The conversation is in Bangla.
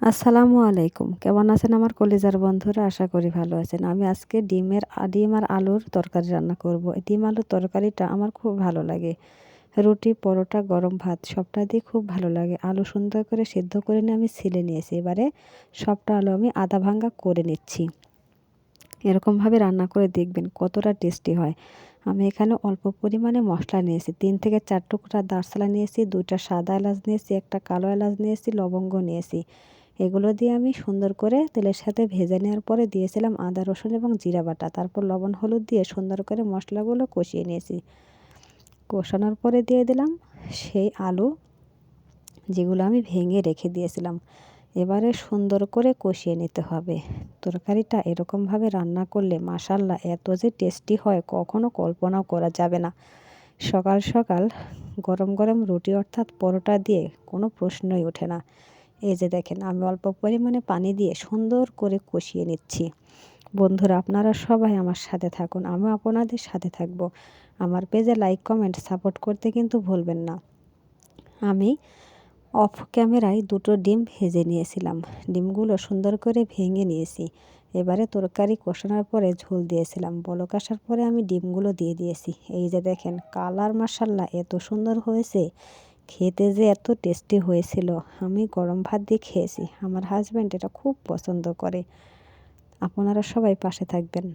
আসসালামু আলাইকুম। কেমন আছেন আমার কলিজার বন্ধুরা? আশা করি ভালো আছেন। আমি আজকে ডিম আর আলুর তরকারি রান্না করব। এই ডিম আলুর তরকারিটা আমার খুব ভালো লাগে। রুটি, পরোটা, গরম ভাত সবটা দিয়ে খুব ভালো লাগে। আলু সুন্দর করে সিদ্ধ করে নিয়ে আমি ছিলে নিয়েছি। এবারে সবটা আলু আমি আধা ভাঙ্গা করে নিচ্ছি। এরকমভাবে রান্না করে দেখবেন কতটা টেস্টি হয়। আমি এখানে অল্প পরিমাণে মশলা নিয়েছি। ৩ থেকে ৪ টুকরা দারচালা নিয়েছি, ২টা সাদা এলাচ নিয়েছি, একটা কালো এলাচ নিয়েছি, লবঙ্গ নিয়েছি। এগুলো দিয়ে আমি সুন্দর করে তেলের সাথে ভেজে নেওয়ার পরে দিয়েছিলাম আদা, রসুন এবং জিরা বাটা। তারপর লবণ, হলুদ দিয়ে সুন্দর করে মশলাগুলো কষিয়ে নিয়েছি। কষানোর পরে দিয়ে দিলাম সেই আলু, যেগুলো আমি ভেঙে রেখে দিয়েছিলাম। এবারে সুন্দর করে কষিয়ে নিতে হবে। তরকারিটা এরকমভাবে রান্না করলে মাশাআল্লাহ এত যে টেস্টি হয় কখনো কল্পনাও করা যাবে না। সকাল সকাল গরম গরম রুটি অর্থাৎ পরোটা দিয়ে কোনো প্রশ্নই ওঠে না। এই যে দেখেন আমি অল্প পরিমাণে পানি দিয়ে সুন্দর করে কষিয়ে নিচ্ছি। বন্ধুরা, আপনারা সবাই আমার সাথে থাকুন, আমিও আপনাদের সাথে থাকব। আমার পেজে লাইক, কমেন্ট, সাপোর্ট করতে কিন্তু ভুলবেন না। আমি অফ ক্যামেরায় 2টো ডিম ভেজে নিয়েছিলাম। ডিমগুলো সুন্দর করে ভেঙে নিয়েছি। এবারে তরকারি কষানোর পরে ঝোল দিয়েছিলাম। বলক আসার পরে আমি ডিমগুলো দিয়ে দিয়েছি। এই যে দেখেন কালার মাশাআল্লাহ এত সুন্দর হয়েছে। খেতে যে এত টেস্টি হয়েছিল, আমি গরম ভাত দিয়ে খেয়েছি। আমার হাজব্যান্ড এটা খুব পছন্দ করে। আপনারা সবাই পাশে থাকবেন।